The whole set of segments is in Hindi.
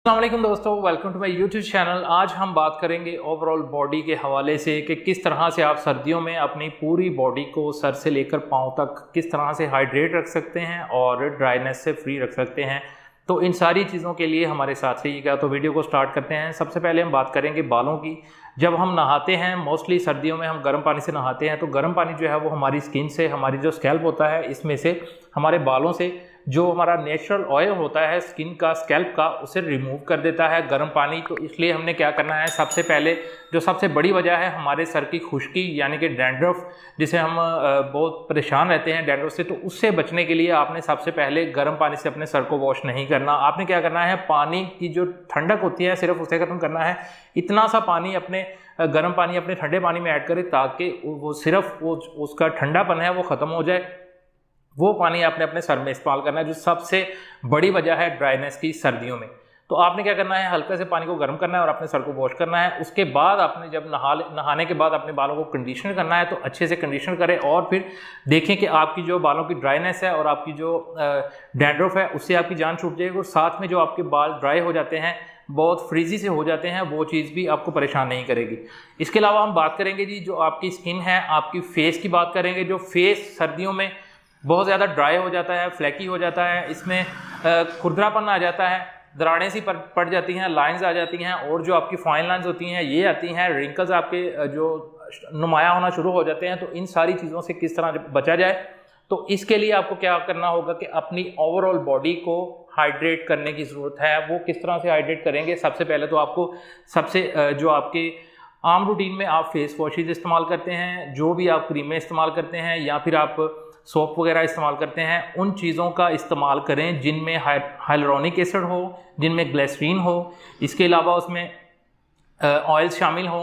अस्सलाम वालेकुम दोस्तों, welcome to my YouTube channel. आज हम बात करेंगे ओवरऑल बॉडी के हवाले से कि किस तरह से आप सर्दियों में अपनी पूरी बॉडी को सर से लेकर पाँव तक किस तरह से हाइड्रेट रख सकते हैं और ड्राइनेस से फ्री रख सकते हैं। तो इन सारी चीज़ों के लिए हमारे साथ रहिएगा। तो वीडियो को स्टार्ट करते हैं। सबसे पहले हम बात करेंगे बालों की। जब हम नहाते हैं, मोस्टली सर्दियों में हम गर्म पानी से नहाते हैं, तो गर्म पानी जो है वो हमारी स्किन से, हमारी जो स्कैल्प होता है इसमें से, हमारे बालों से जो हमारा नेचुरल ऑयल होता है स्किन का, स्कैल्प का, उसे रिमूव कर देता है गर्म पानी। तो इसलिए हमने क्या करना है, सबसे पहले जो सबसे बड़ी वजह है हमारे सर की खुश्की यानी कि डैंड्रफ, जिसे हम बहुत परेशान रहते हैं डैंड्रफ से, तो उससे बचने के लिए आपने सबसे पहले गर्म पानी से अपने सर को वॉश नहीं करना। आपने क्या करना है, पानी की जो ठंडक होती है सिर्फ उसे ख़त्म करना है। इतना सा पानी अपने गर्म पानी अपने ठंडे पानी में ऐड करें ताकि वो सिर्फ वो उसका ठंडापन है वो ख़त्म हो जाए। वो पानी आपने अपने सर में इस्तेमाल करना है, जो सबसे बड़ी वजह है ड्राइनेस की सर्दियों में। तो आपने क्या करना है, हल्का से पानी को गर्म करना है और अपने सर को वॉश करना है। उसके बाद आपने जब नहाने के बाद अपने बालों को कंडीशनर करना है, तो अच्छे से कंडीशनर करें और फिर देखें कि आपकी जो बालों की ड्राइनेस है और आपकी जो डैंड्रफ है उससे आपकी जान छूट जाएगी। और साथ में जो आपके बाल ड्राई हो जाते हैं, बहुत फ्रीजी से हो जाते हैं, वो चीज़ भी आपको परेशान नहीं करेगी। इसके अलावा हम बात करेंगे जी, जो आपकी स्किन है, आपकी फेस की बात करेंगे। जो फेस सर्दियों में बहुत ज़्यादा ड्राई हो जाता है, फ्लैकी हो जाता है, इसमें खुरदरापन आ जाता है, दरारें सी पड़ जाती हैं, लाइंस आ जाती हैं, और जो आपकी फाइन लाइंस होती हैं ये आती हैं, रिंकल्स आपके जो नुमाया होना शुरू हो जाते हैं। तो इन सारी चीज़ों से किस तरह बचा जाए, तो इसके लिए आपको क्या करना होगा कि अपनी ओवरऑल बॉडी को हाइड्रेट करने की ज़रूरत है। वो किस तरह से हाइड्रेट करेंगे, सबसे पहले तो आपको जो आपके आम रूटीन में आप फेस वॉशेज इस्तेमाल करते हैं, जो भी आप क्रीमें इस्तेमाल करते हैं या फिर आप सोप वगैरह इस्तेमाल करते हैं, उन चीज़ों का इस्तेमाल करें जिनमें हाइलुरोनिक एसिड हो, जिनमें ग्लिसरीन हो, इसके अलावा उसमें ऑयल्स शामिल हो।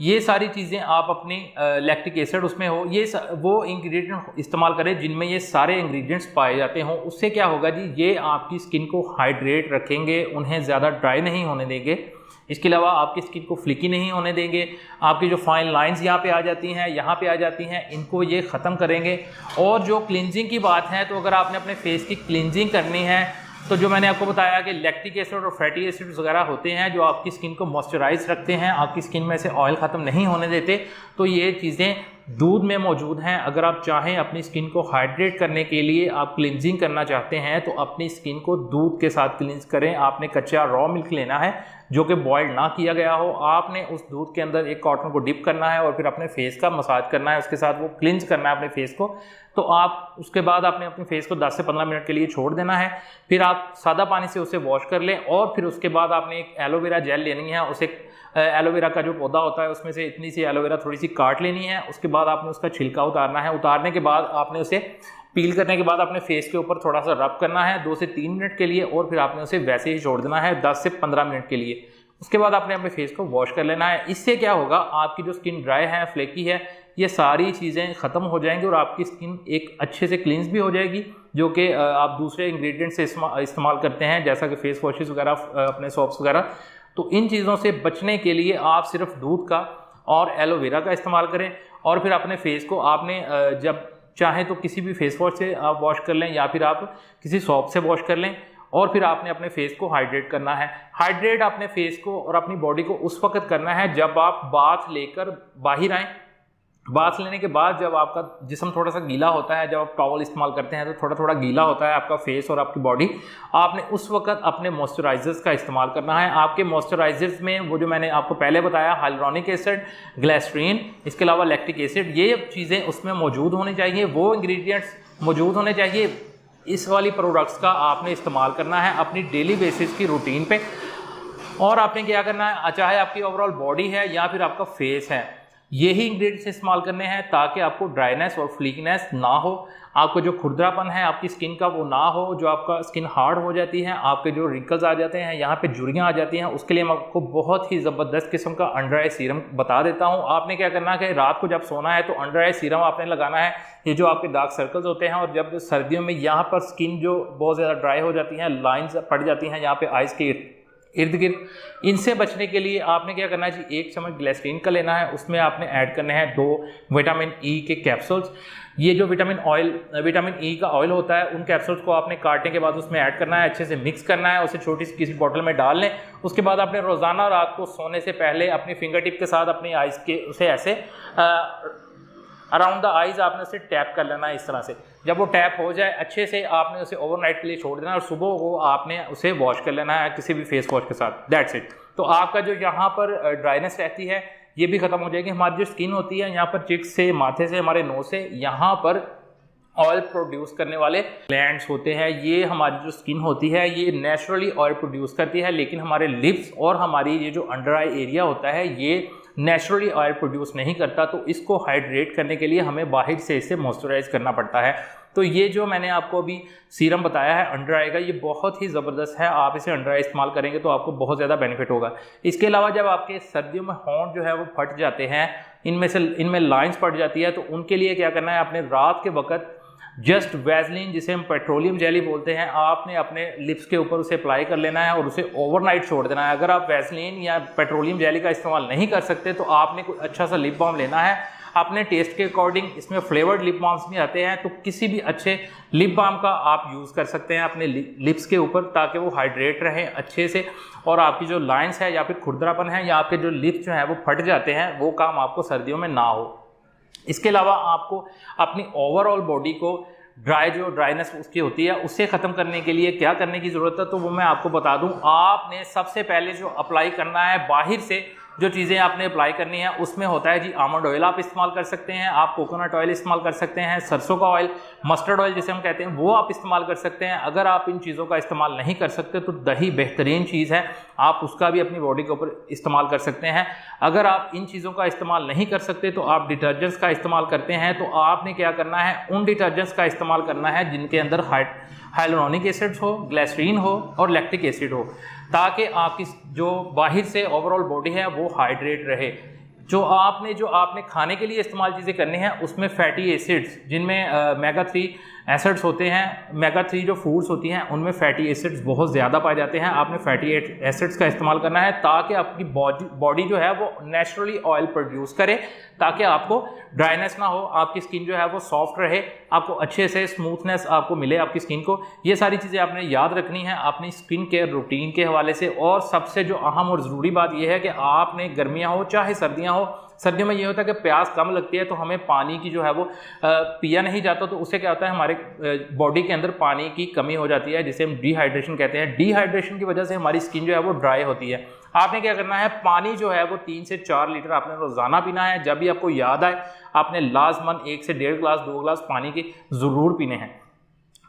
ये सारी चीज़ें आप अपनी लैक्टिक एसिड उसमें हो, ये वो इंग्रेडिएंट इस्तेमाल करें जिनमें ये सारे इंग्रेडिएंट्स पाए जाते हों। उससे क्या होगा जी, ये आपकी स्किन को हाइड्रेट रखेंगे, उन्हें ज़्यादा ड्राई नहीं होने देंगे। इसके अलावा आपकी स्किन को फ्लिकी नहीं होने देंगे। आपकी जो फाइन लाइंस यहाँ पे आ जाती हैं, यहाँ पे आ जाती हैं, इनको ये ख़त्म करेंगे। और जो क्लिनजिंग की बात है, तो अगर आपने अपने फेस की क्लिनजिंग करनी है, तो जो मैंने आपको बताया कि लैक्टिक एसिड और फैटी एसिड्स वगैरह होते हैं जो आपकी स्किन को मॉइस्चराइज रखते हैं, आपकी स्किन में से ऑयल ख़त्म नहीं होने देते। तो ये चीज़ें दूध में मौजूद हैं। अगर आप चाहें अपनी स्किन को हाइड्रेट करने के लिए, आप क्लिनजिंग करना चाहते हैं, तो अपनी स्किन को दूध के साथ क्लिनज करें। आपने कच्चा रॉ मिल्क लेना है जो कि बॉइल्ड ना किया गया हो। आपने उस दूध के अंदर एक कॉटन को डिप करना है और फिर अपने फेस का मसाज करना है, उसके साथ वो क्लिनज करना है अपने फेस को। तो आप उसके बाद आपने अपने फेस को 10 से 15 मिनट के लिए छोड़ देना है। फिर आप सादा पानी से उसे वॉश कर लें और फिर उसके बाद आपने एक एलोवेरा जेल लेनी है। उसे एलोवेरा का जो पौधा होता है उसमें से इतनी सी एलोवेरा थोड़ी सी काट लेनी है। उसके बाद आपने उसका छिलका उतारना है। उतारने के बाद आपने उसे पील करने के बाद अपने फेस के ऊपर थोड़ा सा रब करना है 2 से 3 मिनट के लिए, और फिर आपने उसे वैसे ही छोड़ देना है 10 से 15 मिनट के लिए। उसके बाद आपने अपने फेस को वॉश कर लेना है। इससे क्या होगा, आपकी जो स्किन ड्राई है, फ्लेकी है, ये सारी चीज़ें ख़त्म हो जाएंगी और आपकी स्किन एक अच्छे से क्लींस भी हो जाएगी, जो कि आप दूसरे इंग्रेडिएंट से इस्तेमाल करते हैं, जैसा कि फेस वॉशेस वगैरह, अपने सोप्स वगैरह। तो इन चीज़ों से बचने के लिए आप सिर्फ दूध का और एलोवेरा का इस्तेमाल करें। और फिर अपने फेस को आपने जब चाहें तो किसी भी फेस वॉश से आप वॉश कर लें या फिर आप किसी सोप से वॉश कर लें, और फिर आपने अपने फेस को हाइड्रेट करना है। हाइड्रेट अपने फेस को और अपनी बॉडी को उस वक्त करना है जब आप बाथ लेकर बाहर आएँ। बाथ लेने के बाद जब आपका जिस्म थोड़ा सा गीला होता है, जब आप टॉवल इस्तेमाल करते हैं तो थोड़ा थोड़ा गीला होता है आपका फेस और आपकी बॉडी, आपने उस वक्त अपने मॉइस्चराइजर्स का इस्तेमाल करना है। आपके मॉइस्चराइजर्स में वो जो मैंने आपको पहले बताया, हाइलुरोनिक एसिड, ग्लिसरीन, इसके अलावा लैक्टिक एसिड, ये चीज़ें उसमें मौजूद होनी चाहिए, वो इंग्रेडिएंट्स मौजूद होने चाहिए। इस वाली प्रोडक्ट्स का आपने इस्तेमाल करना है अपनी डेली बेसिस की रूटीन पे। और आपने क्या करना है, चाहे आपकी ओवरऑल बॉडी है या फिर आपका फेस है, यही इंग्रेडिएंट्स इस्तेमाल करने हैं ताकि आपको ड्राइनेस और फ्लीकनेस ना हो, आपको जो खुरदरापन है आपकी स्किन का वो ना हो, जो आपका स्किन हार्ड हो जाती है, आपके जो रिंकल्स आ जाते हैं, यहाँ पे झुर्रियाँ आ जाती हैं, उसके लिए मैं आपको बहुत ही ज़बरदस्त किस्म का अंडर आई सीरम बता देता हूँ। आपने क्या करना है कि रात को जब सोना है तो अंडर आई सीरम आपने लगाना है। ये जो आपके डार्क सर्कल्स होते हैं, और जब सर्दियों में यहाँ पर स्किन जो बहुत ज़्यादा ड्राई हो जाती हैं, लाइन्स पड़ जाती हैं यहाँ पे आइज़ के इर्द गिर्द। इनसे बचने के लिए आपने क्या करना है जी, 1 चम्मच ग्लिसरीन का लेना है, उसमें आपने ऐड करने हैं 2 विटामिन ई के कैप्सूल्स। ये जो विटामिन ई का ऑयल होता है, उन कैप्सूल्स को आपने काटने के बाद उसमें ऐड करना है, अच्छे से मिक्स करना है, उसे छोटी सी किसी बोतल में डाल लें। उसके बाद आपने रोज़ाना रात को सोने से पहले अपनी फिंगर टिप के साथ अपनी आइज़ के उसे ऐसे अराउंड द आइज़ आपने उसे टैप कर लेना है इस तरह से। जब वो टैप हो जाए अच्छे से, आपने उसे ओवरनाइट के लिए छोड़ देना है और सुबह को आपने उसे वॉश कर लेना है किसी भी फेस वॉश के साथ। That's it. तो आपका जो यहाँ पर ड्राइनेस रहती है ये भी खत्म हो जाएगी। हमारी जो स्किन होती है यहाँ पर चिक्स से, माथे से, हमारे नोज से, यहाँ पर ऑयल प्रोड्यूस करने वाले ग्लैंड्स होते हैं। ये हमारी जो स्किन होती है ये नेचुरली ऑयल प्रोड्यूस करती है, लेकिन हमारे लिप्स और हमारी ये जो अंडर आई एरिया होता है ये नेचुरली ऑयल प्रोड्यूस नहीं करता। तो इसको हाइड्रेट करने के लिए हमें बाहर से इसे मॉइस्चराइज करना पड़ता है। तो ये जो मैंने आपको अभी सीरम बताया है अंडर आई का, ये बहुत ही ज़बरदस्त है। आप इसे अंडर आई इस्तेमाल करेंगे तो आपको बहुत ज़्यादा बेनिफिट होगा। इसके अलावा जब आपके सर्दियों में होंठ जो है वो फट जाते हैं, इनमें लाइंस पड़ जाती है, तो उनके लिए क्या करना है, आपने रात के वक्त जस्ट वैसलीन, जिसे हम पेट्रोलियम जेली बोलते हैं, आपने अपने लिप्स के ऊपर उसे अप्लाई कर लेना है और उसे ओवरनाइट छोड़ देना है। अगर आप वैसलीन या पेट्रोलियम जेली का इस्तेमाल नहीं कर सकते तो आपने कोई अच्छा सा लिप बाम लेना है अपने टेस्ट के अकॉर्डिंग। इसमें फ्लेवर्ड लिप बाम्स भी आते हैं, तो किसी भी अच्छे लिप बाम का आप यूज़ कर सकते हैं अपने लिप्स के ऊपर, ताकि वो हाइड्रेट रहें अच्छे से और आपकी जो लाइंस है या फिर खुरदरापन है या आपके जो लिप्स जो हैं वो फट जाते हैं, वो काम आपको सर्दियों में ना हो। इसके अलावा आपको अपनी ओवरऑल बॉडी को ड्राइनेस उसकी होती है उससे ख़त्म करने के लिए क्या करने की ज़रूरत है, तो वो मैं आपको बता दूं। आपने सबसे पहले जो अप्लाई करना है, बाहर से जो चीज़ें आपने अप्लाई करनी है उसमें होता है जी आमंड ऑयल आप इस्तेमाल कर सकते हैं, आप कोकोनट ऑयल इस्तेमाल कर सकते हैं, सरसों का ऑयल, मस्टर्ड ऑयल जिसे हम कहते हैं वो आप इस्तेमाल कर सकते हैं। अगर आप इन चीज़ों का इस्तेमाल नहीं कर सकते तो दही बेहतरीन चीज़ है, आप उसका भी अपनी बॉडी के ऊपर इस्तेमाल कर सकते हैं। अगर आप इन चीज़ों का इस्तेमाल नहीं कर सकते तो आप डिटर्जेंट्स का इस्तेमाल करते हैं, तो आपने क्या करना है, उन डिटर्जेंट्स का इस्तेमाल करना है जिनके अंदर हाइलुरोनिक एसिड्स हो, ग्लिसरीन हो और लैक्टिक एसिड हो, ताकि आपकी जो बाहर से ओवरऑल बॉडी है वो हाइड्रेट रहे। जो आपने खाने के लिए इस्तेमाल चीज़ें करनी हैं उसमें फैटी एसिड्स, जिनमें मेगा 3 एसिड्स होते हैं, मेगा 3 जो फूड्स होती हैं उनमें फैटी एसिड्स बहुत ज़्यादा पाए जाते हैं। आपने फैटी एसिड्स का इस्तेमाल करना है ताकि आपकी बॉडी जो है वो नेचुरली ऑयल प्रोड्यूस करे, ताकि आपको ड्राइनेस ना हो, आपकी स्किन जो है वो सॉफ्ट रहे, आपको अच्छे से स्मूथनेस आपको मिले आपकी स्किन को। ये सारी चीज़ें आपने याद रखनी है अपनी स्किन केयर रूटीन के हवाले से। और सबसे जो अहम और ज़रूरी बात यह है कि आपने गर्मियाँ हो चाहे सर्दियाँ हो, सर्दियों में ये होता है कि प्यास कम लगती है तो हमें पानी की जो है वो पिया नहीं जाता, तो उससे क्या होता है हमारे बॉडी के अंदर पानी की कमी हो जाती है, जिसे हम डिहाइड्रेशन कहते हैं। डिहाइड्रेशन की वजह से हमारी स्किन जो है वो ड्राई होती है। आपने क्या करना है, पानी जो है वो 3 से 4 लीटर आपने रोज़ाना पीना है। जब भी आपको याद आए आपने लाजमन 1 से 1.5 गिलास 2 गिलास पानी के ज़रूर पीने हैं।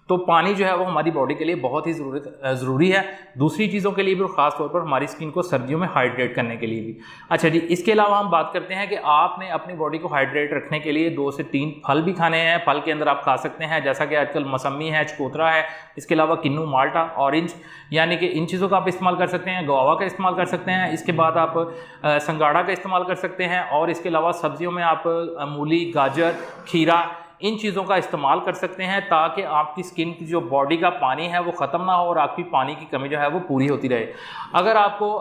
तो पानी जो है वो हमारी बॉडी के लिए बहुत ही ज़रूरी है, दूसरी चीज़ों के लिए भी और ख़ास तौर पर हमारी स्किन को सर्दियों में हाइड्रेट करने के लिए भी। अच्छा जी, इसके अलावा हम बात करते हैं कि आपने अपनी बॉडी को हाइड्रेट रखने के लिए 2 से 3 फल भी खाने हैं। फल के अंदर आप खा सकते हैं जैसा कि आजकल मौसमी है, चकोतरा है, इसके अलावा किन्नू, माल्टा, ऑरेंज, यानी कि इन चीज़ों का आप इस्तेमाल कर सकते हैं। गुआवा का इस्तेमाल कर सकते हैं। इसके बाद आप संगाड़ा का इस्तेमाल कर सकते हैं। और इसके अलावा सब्जियों में आप मूली, गाजर, खीरा, इन चीज़ों का इस्तेमाल कर सकते हैं, ताकि आपकी स्किन की जो बॉडी का पानी है वो ख़त्म ना हो और आपकी पानी की कमी जो है वो पूरी होती रहे। अगर आपको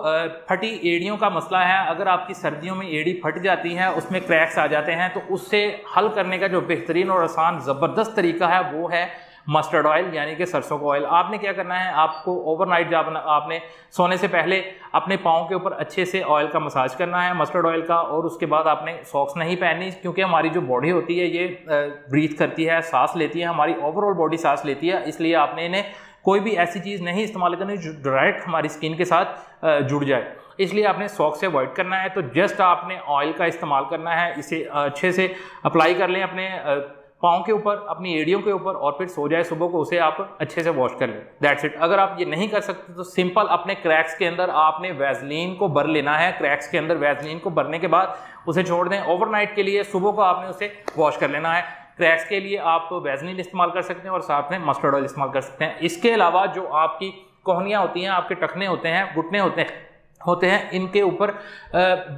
फटी एड़ियों का मसला है, अगर आपकी सर्दियों में एड़ी फट जाती है, उसमें क्रैक्स आ जाते हैं, तो उससे हल करने का जो बेहतरीन और आसान ज़बरदस्त तरीका है वो है मस्टर्ड ऑयल, यानी कि सरसों का ऑयल। आपने क्या करना है, आपको ओवरनाइट जब आपने सोने से पहले अपने पाँव के ऊपर अच्छे से ऑयल का मसाज करना है मस्टर्ड ऑयल का, और उसके बाद आपने सॉक्स नहीं पहननी, क्योंकि हमारी जो बॉडी होती है ये ब्रीथ करती है, सांस लेती है, हमारी ओवरऑल बॉडी सांस लेती है, इसलिए आपने इन्हें कोई भी ऐसी चीज़ नहीं इस्तेमाल करनी जो डायरेक्ट हमारी स्किन के साथ जुड़ जाए, इसलिए आपने सॉक्स से अवॉइड करना है। तो जस्ट आपने ऑयल का इस्तेमाल करना है, इसे अच्छे से अप्लाई कर लें अपने पाँव के ऊपर, अपनी एड़ियों के ऊपर, और फिर सो जाए सुबह को उसे आप अच्छे से वॉश कर लें। That's it. अगर आप ये नहीं कर सकते तो सिंपल अपने क्रैक्स के अंदर आपने वैसलीन को भर लेना है। क्रैक्स के अंदर वैसलीन को भरने के बाद उसे छोड़ दें ओवरनाइट के लिए, सुबह को आपने उसे वॉश कर लेना है। क्रैक्स के लिए आप वैसलीन इस्तेमाल कर सकते हैं और साथ में मस्टर्ड ऑयल इस्तेमाल कर सकते हैं। इसके अलावा जो आपकी कोहनियाँ होती हैं, आपके टखने होते हैं, घुटने होते हैं, इनके ऊपर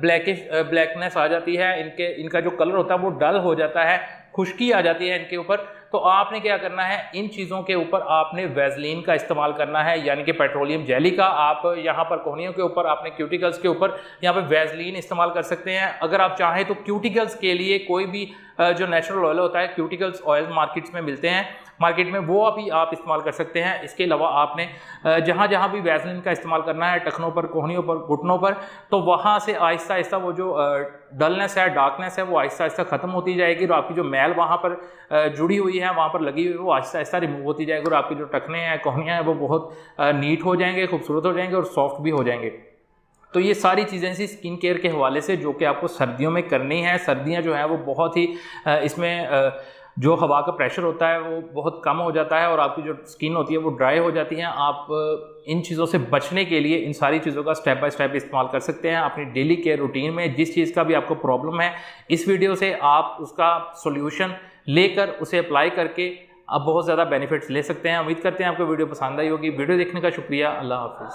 ब्लैकनेस आ जाती है, इनका जो कलर होता है वो डल हो जाता है, खुश्की आ जाती है इनके ऊपर, तो आपने क्या करना है, इन चीज़ों के ऊपर आपने वैसलीन का इस्तेमाल करना है, यानी कि पेट्रोलियम जेली का। आप यहाँ पर कोहनियों के ऊपर, आपने क्यूटिकल्स के ऊपर यहाँ पर वैसलीन इस्तेमाल कर सकते हैं। अगर आप चाहें तो क्यूटिकल्स के लिए कोई भी जो नेचुरल ऑयल होता है, क्यूटिकल्स ऑयल मार्केट्स में मिलते हैं, मार्केट में, वो अभी आप इस्तेमाल कर सकते हैं। इसके अलावा आपने जहाँ जहाँ भी वैसलीन का इस्तेमाल करना है, टखनों पर, कोहनियों पर, घुटनों पर, तो वहाँ से आहिस्ता आहिस्ता वो जो डलनेस है, डार्कनेस है, वो आहिस्ता आहिस्ता ख़त्म होती जाएगी और आपकी जो मैल वहाँ पर जुड़ी हुई है, वहाँ पर लगी हुई है, वो आहिस्ता आहिस्ता रिमूव होती जाएगी और आपके जो टखने हैं, कोहनियाँ हैं, वो बहुत नीट हो जाएंगे, खूबसूरत हो जाएंगे और सॉफ्ट भी हो जाएंगे। तो ये सारी चीज़ें सी स्किन केयर के हवाले से जो कि आपको सर्दियों में करनी है। सर्दियाँ जो हैं वो बहुत ही इसमें जो हवा का प्रेशर होता है वो बहुत कम हो जाता है और आपकी जो स्किन होती है वो ड्राई हो जाती है। आप इन चीज़ों से बचने के लिए इन सारी चीज़ों का स्टेप बाय स्टेप इस्तेमाल कर सकते हैं अपनी डेली केयर रूटीन में। जिस चीज़ का भी आपको प्रॉब्लम है, इस वीडियो से आप उसका सोल्यूशन लेकर उसे अप्लाई करके आप बहुत ज़्यादा बेनिफिट्स ले सकते हैं। उम्मीद करते हैं आपको वीडियो पसंद आई होगी। वीडियो देखने का शुक्रिया। अल्लाह हाफिज़।